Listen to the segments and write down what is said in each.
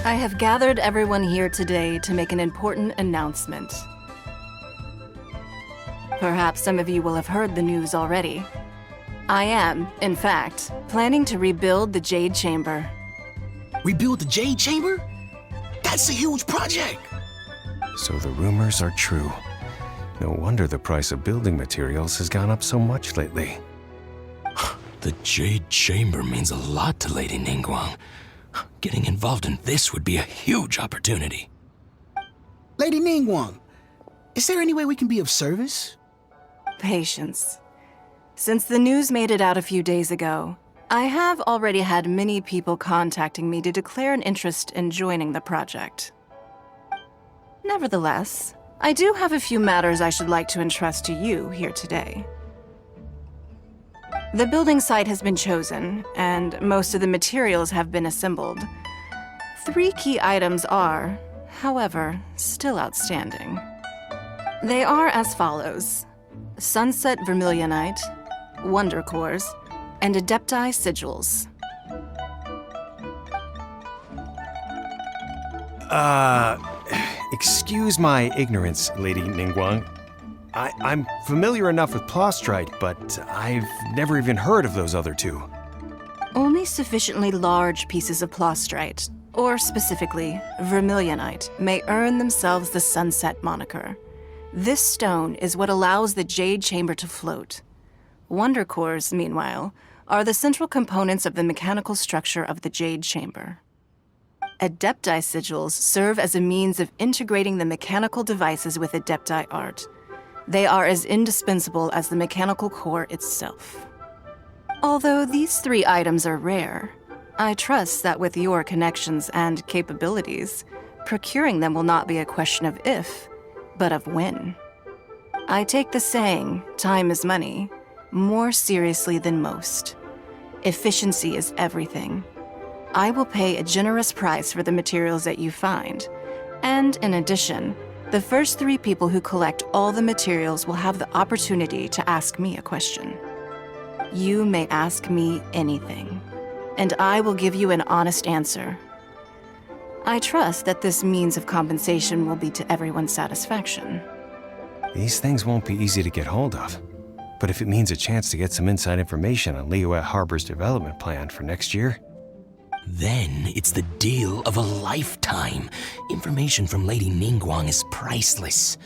I have gathered everyone here today to make an important announcement. Perhaps some of you will have heard the news already. I am, in fact, planning to rebuild the Jade Chamber. Rebuild the Jade Chamber? That's a huge project! So the rumors are true. No wonder the price of building materials has gone up so much lately. The Jade Chamber means a lot to Lady Ningguang. Getting involved in this would be a huge opportunity. Lady Ningguang, is there any way we can be of service? Patience. Since the news made it out a few days ago, I have already had many people contacting me to declare an interest in joining the project. Nevertheless, I do have a few matters I should like to entrust to you here today. The building site has been chosen, and most of the materials have been assembled. 3 key items are, however, still outstanding. They are as follows: Sunset Vermilionite, Wonder Cores, and Adepti Sigils. Excuse my ignorance, Lady Ningguang. I'm familiar enough with Plostrite, but I've never even heard of those other 2. Only sufficiently large pieces of Plostrite, or specifically Vermilionite, may earn themselves the Sunset moniker. This stone is what allows the Jade Chamber to float. Wonder Cores, meanwhile, are the central components of the mechanical structure of the Jade Chamber. Adepti Sigils serve as a means of integrating the mechanical devices with Adepti art. They are as indispensable as the mechanical core itself. Although these 3 items are rare, I trust that with your connections and capabilities, procuring them will not be a question of if, but of when. I take the saying, time is money, more seriously than most. Efficiency is everything. I will pay a generous price for the materials that you find, and in addition, the first 3 people who collect all the materials will have the opportunity to ask me a question. You may ask me anything, and I will give you an honest answer. I trust that this means of compensation will be to everyone's satisfaction. These things won't be easy to get hold of. But if it means a chance to get some inside information on Liyuet Harbor's development plan for next year... Then it's the deal of a lifetime. Information from Lady Ningguang is priceless.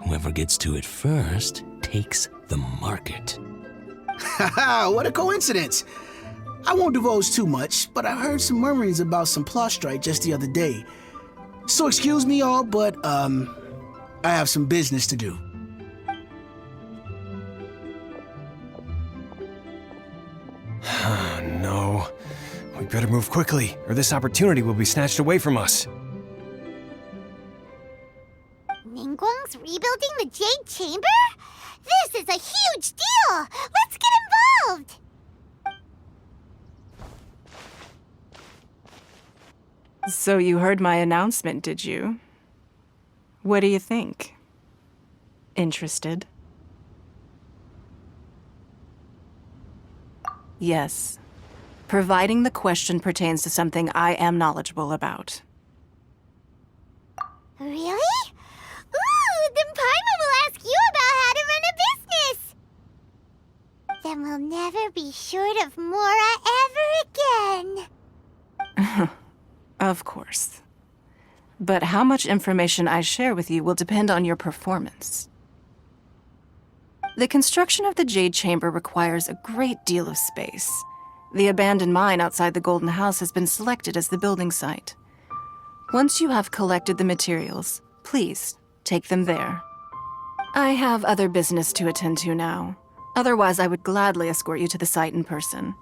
Whoever gets to it first takes the market. Haha, what a coincidence! I won't divulge too much, but I heard some murmurings about some Plostrite just the other day. So excuse me all, but, I have some business to do. No. We better move quickly, or this opportunity will be snatched away from us. Ningguang's rebuilding the Jade Chamber? This is a huge deal! Let's get involved! So you heard my announcement, did you? What do you think? Interested? Yes. Providing the question pertains to something I am knowledgeable about. Really? Ooh, then Paimon will ask you about how to run a business! Then we'll never be short of Mora ever again. Of course. But how much information I share with you will depend on your performance. The construction of the Jade Chamber requires a great deal of space. The abandoned mine outside the Golden House has been selected as the building site. Once you have collected the materials, please take them there. I have other business to attend to now. Otherwise, I would gladly escort you to the site in person.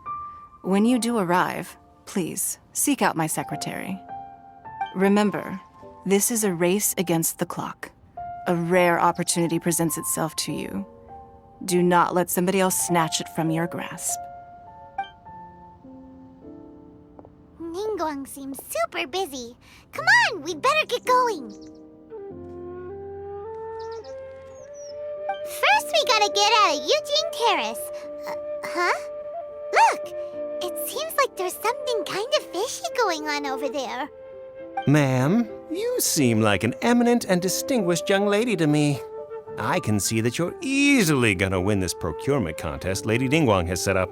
When you do arrive, please seek out my secretary. Remember, this is a race against the clock. A rare opportunity presents itself to you. Do not let somebody else snatch it from your grasp. Ningguang seems super busy. Come on, we'd better get going. First, we gotta get out of Eugene Terrace. Huh? Look! It seems like there's something kind of fishy going on over there. Ma'am, you seem like an eminent and distinguished young lady to me. I can see that you're easily gonna win this procurement contest Lady Ningguang has set up.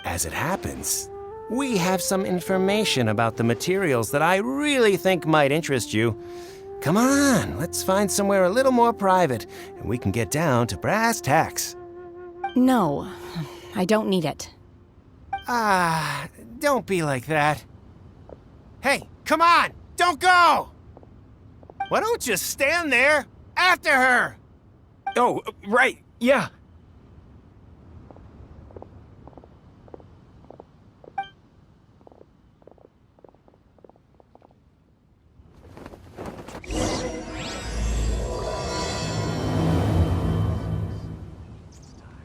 As it happens, we have some information about the materials that I really think might interest you. Come on, let's find somewhere a little more private, and we can get down to brass tacks. No, I don't need it. Don't be like that. Hey, come on! Don't go! Why don't you stand there after her? Oh, right, yeah.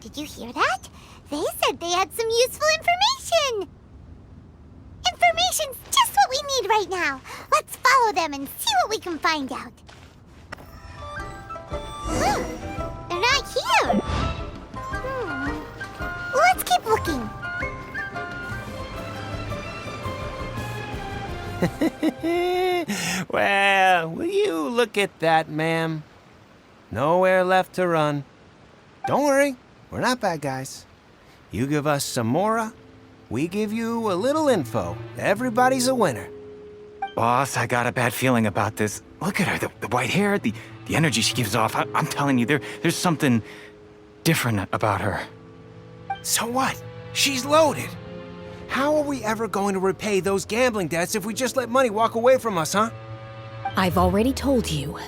Did you hear that? They said they had some useful information. Information's just what we need right now. Let's follow them and see what we can find out. They're not here. Let's keep looking. Well, will you look at that, ma'am? Nowhere left to run. Don't worry, we're not bad guys. You give us some mora, we give you a little info. Everybody's a winner. Boss, I got a bad feeling about this. Look at her, the white hair, the energy she gives off. I'm telling you, there's something different about her. So what? She's loaded. How are we ever going to repay those gambling debts if we just let money walk away from us, huh? I've already told you,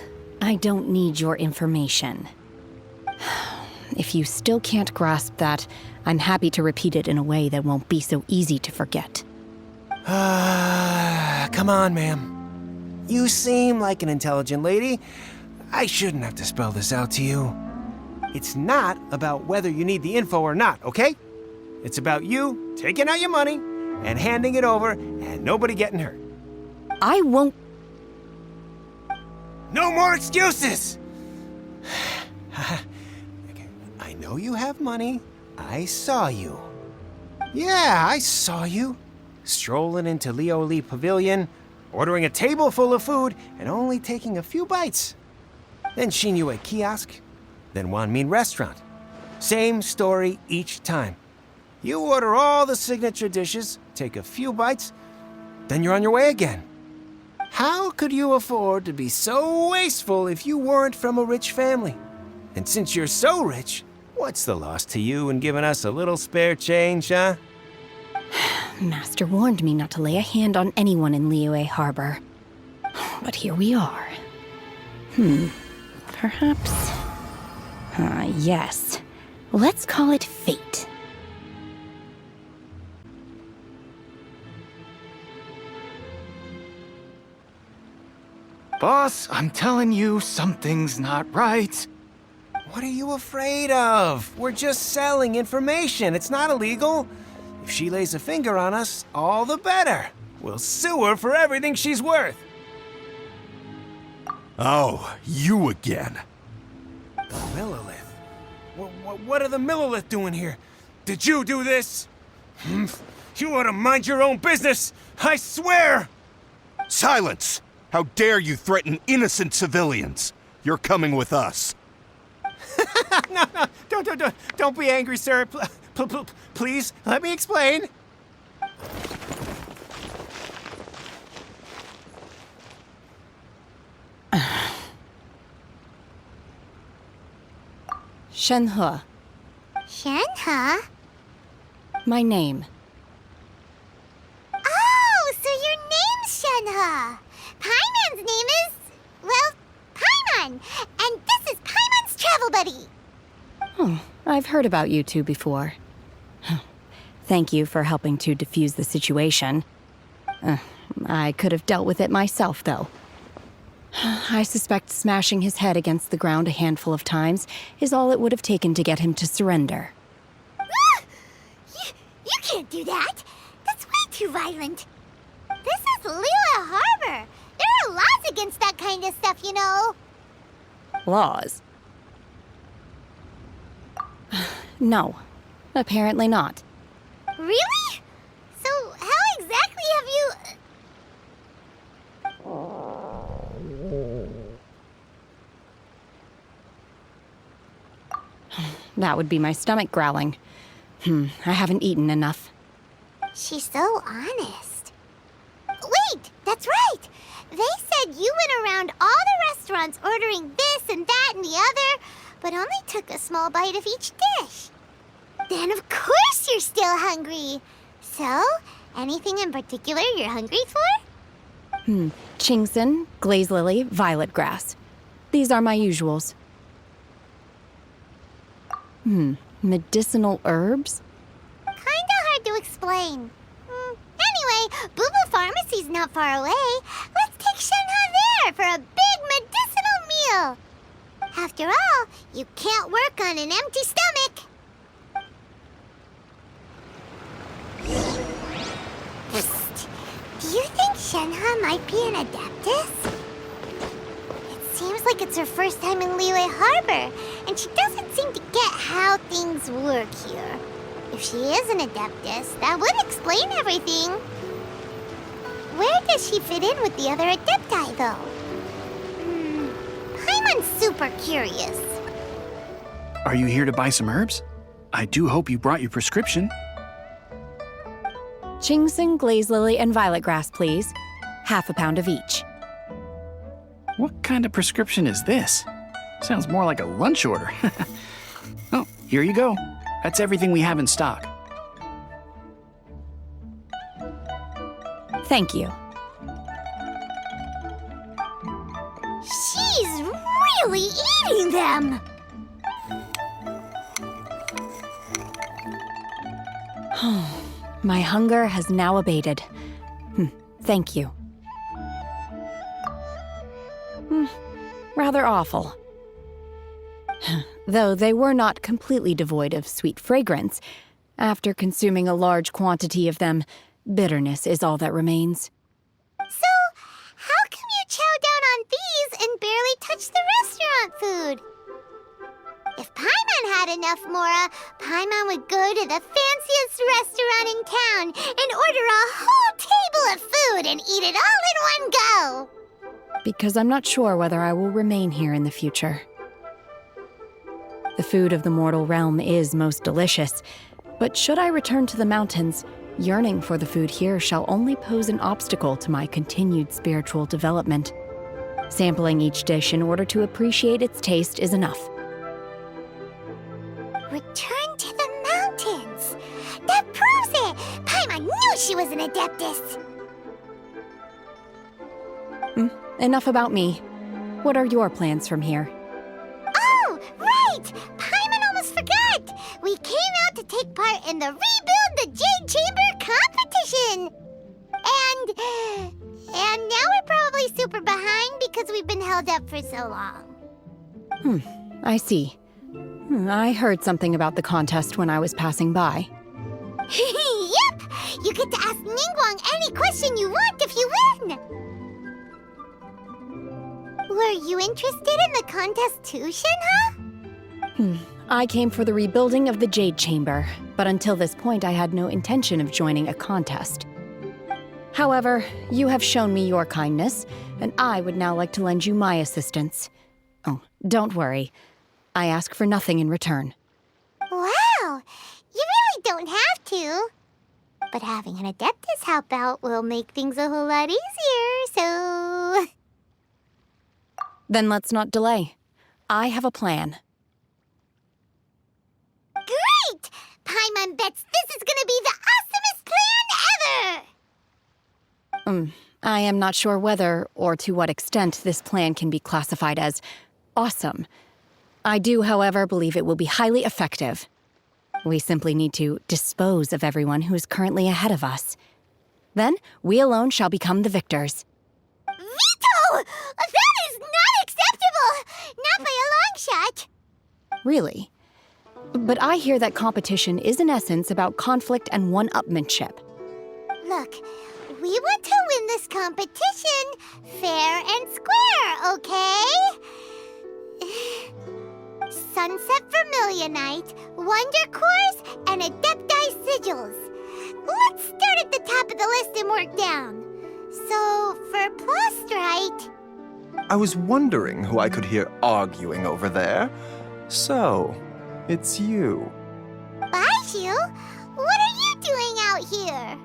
I don't need your information. If you still can't grasp that, I'm happy to repeat it in a way that won't be so easy to forget. Come on, ma'am. You seem like an intelligent lady. I shouldn't have to spell this out to you. It's not about whether you need the info or not, okay? It's about you taking out your money and handing it over and nobody getting hurt. I won't. No more excuses! Okay, I know you have money. I saw you. Yeah, I saw you. Strolling into Leo Lee Pavilion, ordering a table full of food, and only taking a few bites. Then Shinyue Kiosk, then Wanmin Restaurant. Same story each time. You order all the signature dishes, take a few bites, then you're on your way again. How could you afford to be so wasteful if you weren't from a rich family? And since you're so rich, what's the loss to you in giving us a little spare change, huh? Master warned me not to lay a hand on anyone in Liyue Harbor. But here we are. Perhaps... yes. Let's call it fate. Boss, I'm telling you, something's not right. What are you afraid of? We're just selling information. It's not illegal. If she lays a finger on us, all the better. We'll sue her for everything she's worth. Oh, you again. The Millilith. What are the Millilith doing here? Did you do this? You ought to mind your own business. I swear! Silence! How dare you threaten innocent civilians? You're coming with us. No, don't be angry, sir. Please, let me explain. Shenhe, Shenhe? my name. Oh, so your name's Shenhe. Paimon's name is, well, Paimon. And this is Paimon's travel buddy. Oh, I've heard about you two before. Thank you for helping to defuse the situation. I could have dealt with it myself, though. I suspect smashing his head against the ground a handful of times is all it would have taken to get him to surrender. You can't do that. That's way too violent. This is Liyue Harbor. There are laws against that kind of stuff, you know. Laws? No, apparently not. Really? So how exactly have you... that would be my stomach growling. I haven't eaten enough. She's so honest. Wait, that's right! They said you went around all the restaurants ordering this and that and the other, but only took a small bite of each dish. Then of course you're still hungry. So, anything in particular you're hungry for? Chingson, glaze lily, violet grass. These are my usuals. Medicinal herbs? Kinda hard to explain. Anyway, Bwah Pharmacy's not far away. Let's take Shenhe there for a big medicinal meal. After all, you can't work on an empty stomach. Psst. Do you think Shenhe might be an Adeptus? It seems like it's her first time in Liyue Harbor, and she doesn't seem to get how things work here. If she is an Adeptus, that would explain everything. Where does she fit in with the other Adepti, though? I'm super curious. Are you here to buy some herbs? I do hope you brought your prescription. Chingson, glaze lily, and violet grass, please. Half a pound of each. What kind of prescription is this? Sounds more like a lunch order. Oh, here you go. That's everything we have in stock. Thank you. She's really eating them! My hunger has now abated. Thank you. Rather awful. Though they were not completely devoid of sweet fragrance, after consuming a large quantity of them, bitterness is all that remains. So, how come you chow down on these and barely touch the restaurant food? If Paimon had enough, Mora, Paimon would go to the fanciest restaurant in town and order a whole table of food and eat it all in one go. Because I'm not sure whether I will remain here in the future. The food of the mortal realm is most delicious, but should I return to the mountains, yearning for the food here shall only pose an obstacle to my continued spiritual development. Sampling each dish in order to appreciate its taste is enough. Return to the mountains! That proves it! Paimon knew she was an Adeptus! Enough about me. What are your plans from here? Oh, right! Paimon almost forgot! We came out to take part in the Rebuild the Jade Chamber competition! And now we're probably super behind because we've been held up for so long. I see. I heard something about the contest when I was passing by. Yep! You get to ask Ningguang any question you want if you win! Were you interested in the contest too, Shenhe? I came for the rebuilding of the Jade Chamber, but until this point I had no intention of joining a contest. However, you have shown me your kindness, and I would now like to lend you my assistance. Oh, don't worry. I ask for nothing in return. Wow! You really don't have to. But having an Adeptus help out will make things a whole lot easier, so... Then let's not delay. I have a plan. Great! Paimon bets this is gonna be the awesomest plan ever! I am not sure whether or to what extent this plan can be classified as awesome. I do, however, believe it will be highly effective. We simply need to dispose of everyone who is currently ahead of us. Then, we alone shall become the victors. Veto! That is not acceptable! Not by a long shot! Really? But I hear that competition is in essence about conflict and one-upmanship. Look, we want to win this competition fair and square, okay? Sunset Vermilionite, Wonder Cores, and Adepti Sigils. Let's start at the top of the list and work down. So, for Plastrite... I was wondering who I could hear arguing over there. So, it's you. Baiju, what are you doing out here?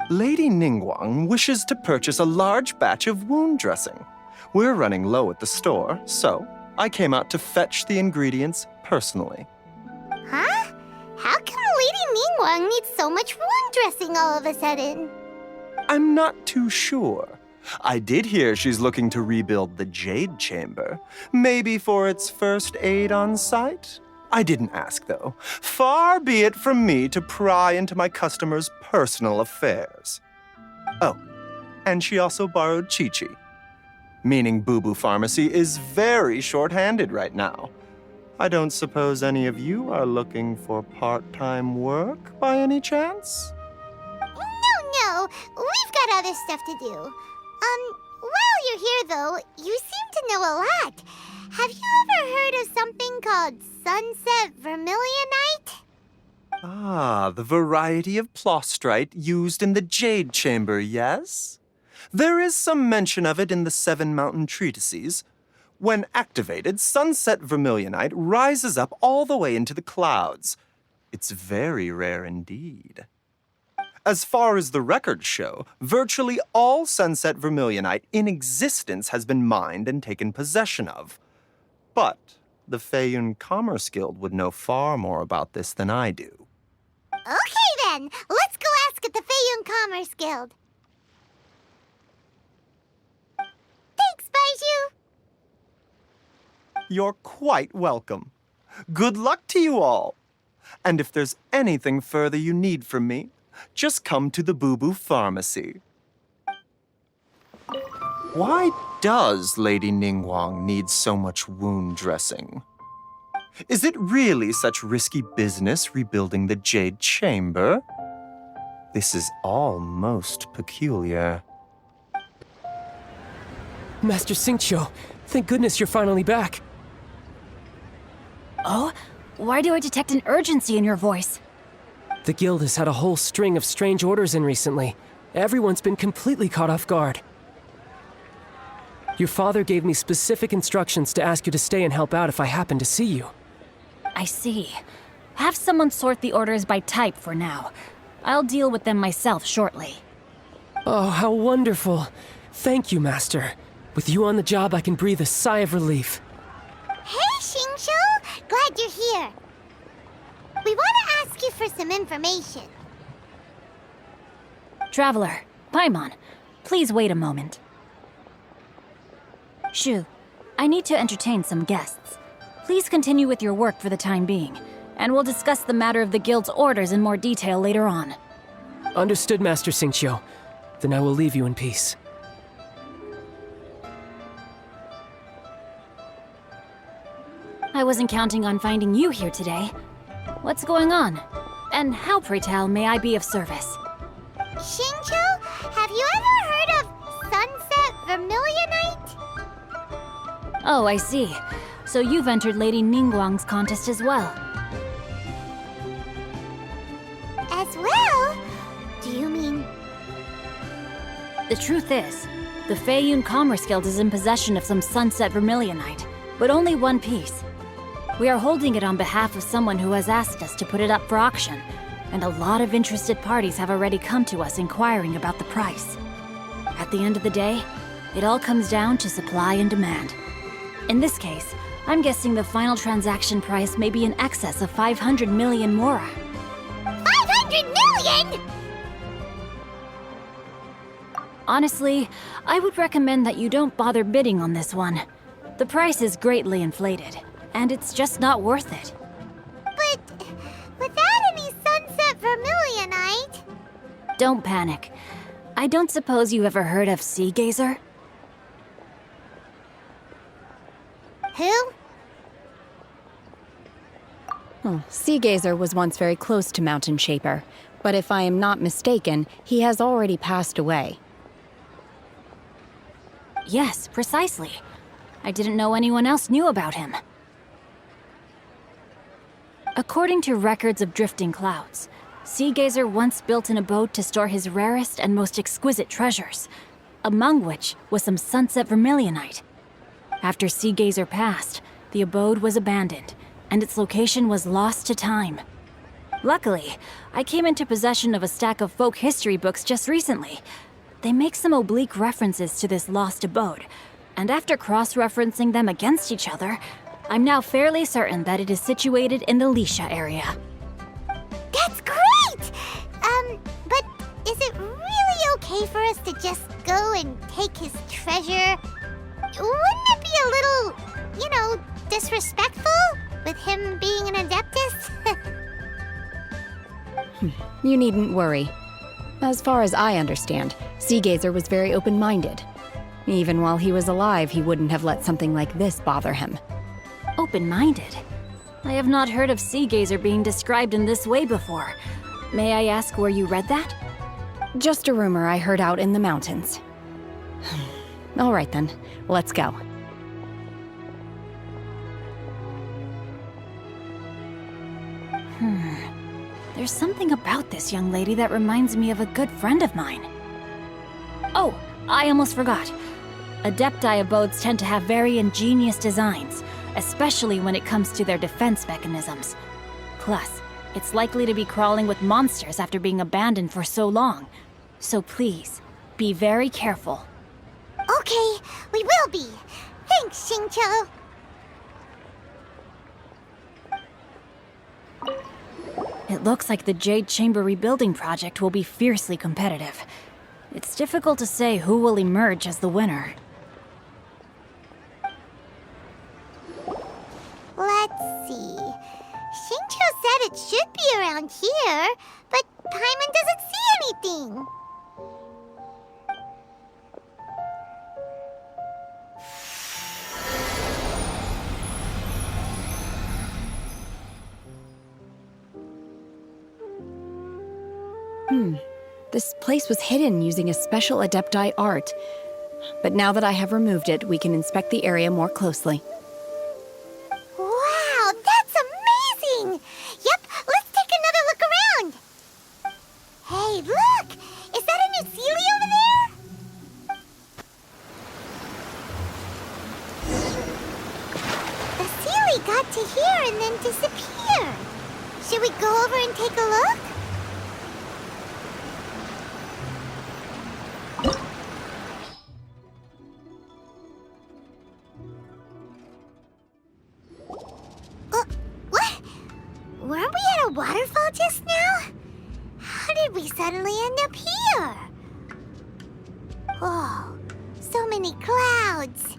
Lady Ningguang wishes to purchase a large batch of wound dressing. We're running low at the store, so I came out to fetch the ingredients personally. Huh? How come Lady Ningguang needs so much wound dressing all of a sudden? I'm not too sure. I did hear she's looking to rebuild the Jade Chamber. Maybe for its first aid on site? I didn't ask, though. Far be it from me to pry into my customers' personal affairs. Oh, and she also borrowed Chi-Chi. Meaning Boo Pharmacy is very short-handed right now. I don't suppose any of you are looking for part-time work by any chance? No, we've got other stuff to do. While you're here though, you seem to know a lot. Have you ever heard of something called Sunset Vermilionite? Ah, the variety of plostrite used in the Jade Chamber, yes? There is some mention of it in the Seven Mountain Treatises. When activated, Sunset Vermilionite rises up all the way into the clouds. It's very rare indeed. As far as the records show, virtually all Sunset Vermilionite in existence has been mined and taken possession of. But the Feiyun Commerce Guild would know far more about this than I do. Okay then, let's go ask at the Feiyun Commerce Guild. Thanks, Baiju. You're quite welcome. Good luck to you all. And if there's anything further you need from me, just come to the Boo Pharmacy. Why does Lady Ningguang need so much wound dressing? Is it really such risky business rebuilding the Jade Chamber? This is all most peculiar. Master Xingqiu, thank goodness you're finally back. Oh? Why do I detect an urgency in your voice? The guild has had a whole string of strange orders in recently. Everyone's been completely caught off guard. Your father gave me specific instructions to ask you to stay and help out if I happen to see you. I see. Have someone sort the orders by type for now. I'll deal with them myself shortly. Oh, how wonderful. Thank you, Master. With you on the job, I can breathe a sigh of relief. Hey, Xingqiu! Glad you're here. We want to ask you for some information. Traveler, Paimon, please wait a moment. Shu, I need to entertain some guests. Please continue with your work for the time being, and we'll discuss the matter of the guild's orders in more detail later on. Understood, Master Xingqiu. Then I will leave you in peace. I wasn't counting on finding you here today. What's going on? And how, pray tell, may I be of service? Xingqiu, have you ever heard of Sunset Vermilionite? Oh, I see. So you've entered Lady Ningguang's contest as well. As well? Do you mean... The truth is, the Feiyun Commerce Guild is in possession of some Sunset Vermilionite, but only one piece. We are holding it on behalf of someone who has asked us to put it up for auction, and a lot of interested parties have already come to us inquiring about the price. At the end of the day, it all comes down to supply and demand. In this case, I'm guessing the final transaction price may be in excess of 500 million mora. 500 million?! Honestly, I would recommend that you don't bother bidding on this one. The price is greatly inflated, and it's just not worth it. But without any Sunset Vermilionite... Don't panic. I don't suppose you ever heard of Sea Gazer? Who? Sea Gazer was once very close to Mountain Shaper, but if I am not mistaken, he has already passed away. Yes, precisely. I didn't know anyone else knew about him. According to records of drifting clouds, Sea Gazer once built an abode to store his rarest and most exquisite treasures, among which was some Sunset Vermilionite. After Sea Gazer passed, the abode was abandoned, and its location was lost to time. Luckily, I came into possession of a stack of folk history books just recently. They make some oblique references to this lost abode, and after cross-referencing them against each other, I'm now fairly certain that it is situated in the Lisha area. That's great! But is it really okay for us to just go and take his treasure? Wouldn't it be a little, disrespectful with him being an Adeptus? You needn't worry. As far as I understand, Seagazer was very open-minded. Even while he was alive, he wouldn't have let something like this bother him. Open-minded? I have not heard of Seagazer being described in this way before. May I ask where you read that? Just a rumor I heard out in the mountains. All right then, let's go. There's something about this young lady that reminds me of a good friend of mine. Oh, I almost forgot. Adepti abodes tend to have very ingenious designs, especially when it comes to their defense mechanisms. Plus, it's likely to be crawling with monsters after being abandoned for so long. So please, be very careful. Okay, we will be. Thanks, Xingqiu. It looks like the Jade Chamber rebuilding project will be fiercely competitive. It's difficult to say who will emerge as the winner. Let's see. Xingqiu said it should be around here, but Paimon doesn't see anything. This place was hidden using a special Adepti art. But now that I have removed it, we can inspect the area more closely. Wow, that's amazing! Yep, let's take another look around. Hey, look! Is that a new Sealy over there? The Sealy got to here and then disappeared. Should we go over and take a look? What? Weren't we at a waterfall just now? How did we suddenly end up here? Oh, so many clouds.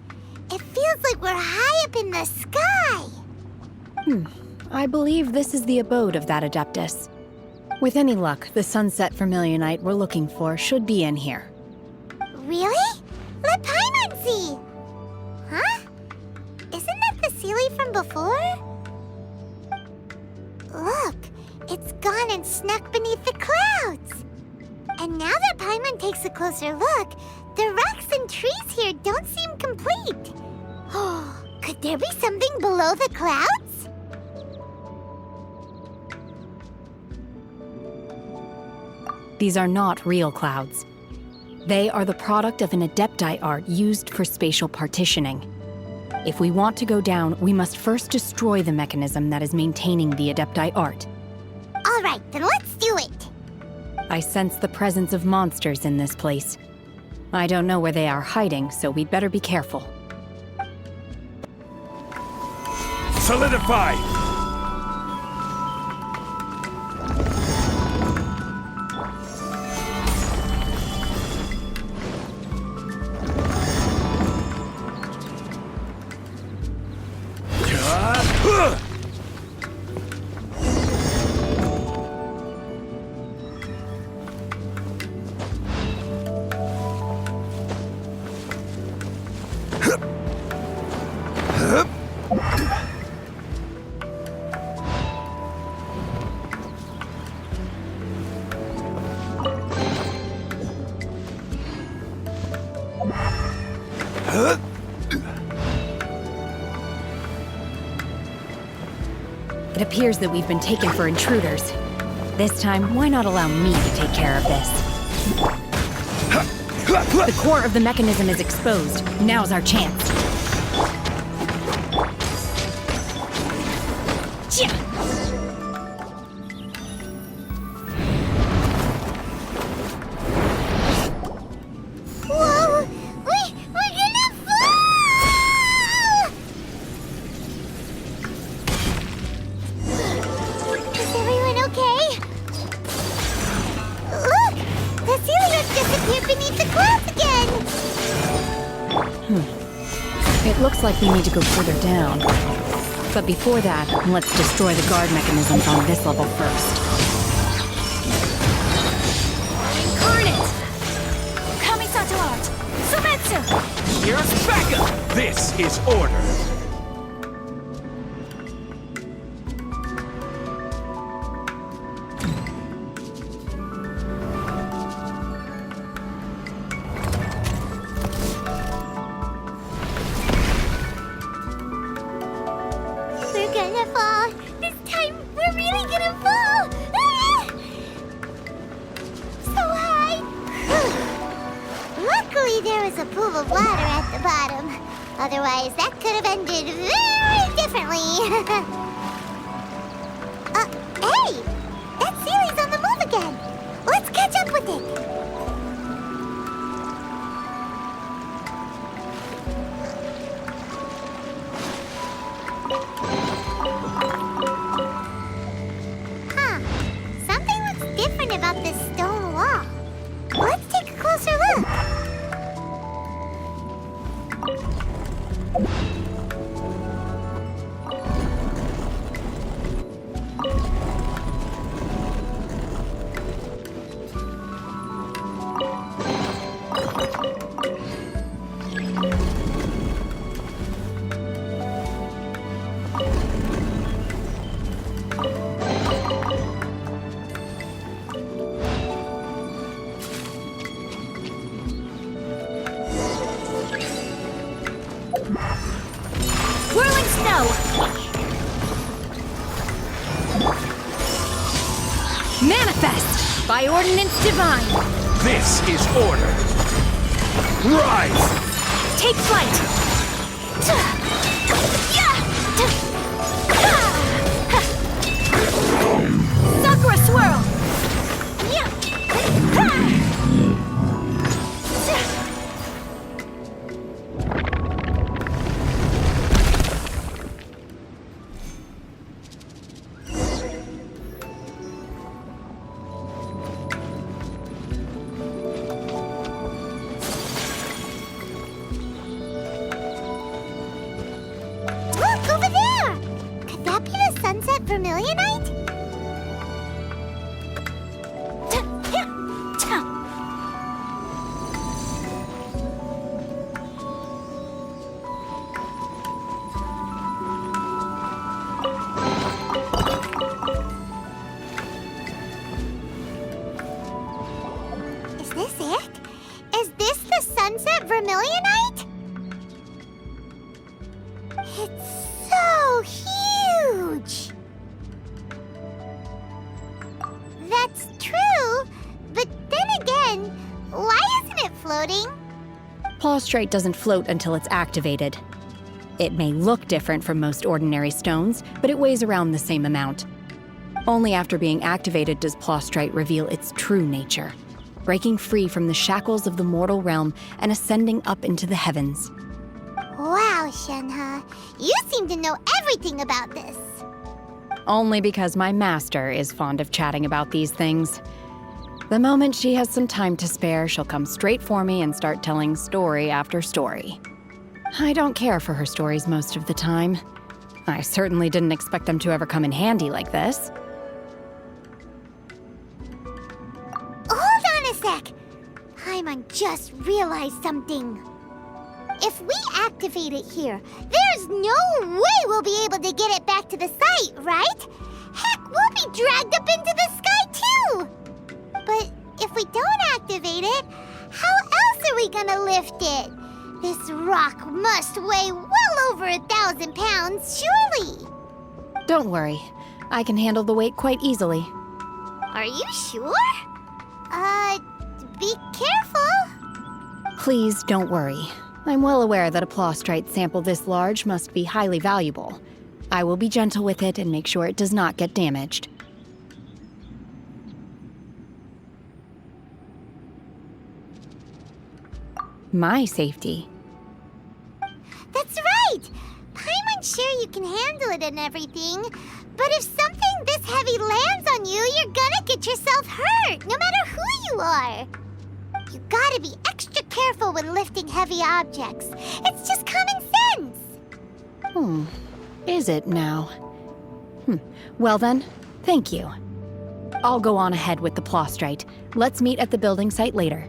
It feels like we're high up in the sky. I believe this is the abode of that Adeptus. With any luck, the sunset vermilionite we're looking for should be in here. Really? Let Paimon see. Huh? Isn't that the Sealy from before? Look, it's gone and snuck beneath the clouds. And now that Paimon takes a closer look, the rocks and trees here don't seem complete. Oh, could there be something below the clouds? These are not real clouds. They are the product of an Adepti art used for spatial partitioning. If we want to go down, we must first destroy the mechanism that is maintaining the Adepti art. All right, then let's do it. I sense the presence of monsters in this place. I don't know where they are hiding, so we'd better be careful. Solidify! It appears that we've been taken for intruders. This time, why not allow me to take care of this? The core of the mechanism is exposed. Now's our chance. the clouds again! It looks like we need to go further down. But before that, let's destroy the guard mechanisms on this level first. Incarnate! Kamisato art! Sumetsu! Here's backup! This is order! We're gonna fall! This time, we're really gonna fall! Ah! So high! Luckily, there was a pool of water at the bottom. Otherwise, that could have ended very differently. Hey! That Sealy's on the move again! Let's catch up with it! Huh. Something looks different about this stone wall. Let's take a closer look. Whirling snow! Manifest! By ordinance divine! This is order! Rise! Take flight! Sakura swirl! Look, over there! Could that be the sunset vermilionite? Is this it? Is this the sunset vermilionite? It's so huge! That's true, but then again, why isn't it floating? Plaustrite doesn't float until it's activated. It may look different from most ordinary stones, but it weighs around the same amount. Only after being activated does Plaustrite reveal its true nature, breaking free from the shackles of the mortal realm and ascending up into the heavens. Wow, Shenhe, you seem to know everything about this. Only because my master is fond of chatting about these things. The moment she has some time to spare, she'll come straight for me and start telling story after story. I don't care for her stories most of the time. I certainly didn't expect them to ever come in handy like this. Hold on a sec! Paimon just realized something. If we activate it here, there's no way we'll be able to get it back to the site, right? Heck, we'll be dragged up into the sky too! But if we don't activate it, how else are we gonna lift it? This rock must weigh well over 1,000 pounds, surely! Don't worry. I can handle the weight quite easily. Are you sure? Be careful! Please don't worry. I'm well aware that a Plaustrite sample this large must be highly valuable. I will be gentle with it and make sure it does not get damaged. My safety. That's right! Paimon's sure you can handle it and everything, but if something this heavy lands on you, you're gonna get yourself hurt, no matter who you are. You gotta be extra careful when lifting heavy objects. It's just common sense. Is it now? Well then, thank you. I'll go on ahead with the Plostrite. Let's meet at the building site later.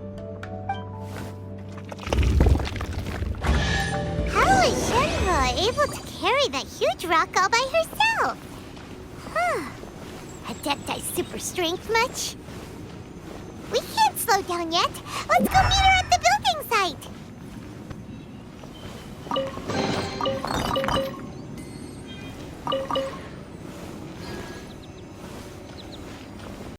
How is Shenhua able to carry that huge rock all by herself? Adepti super strength much? We can't slow down yet. Let's go meet her at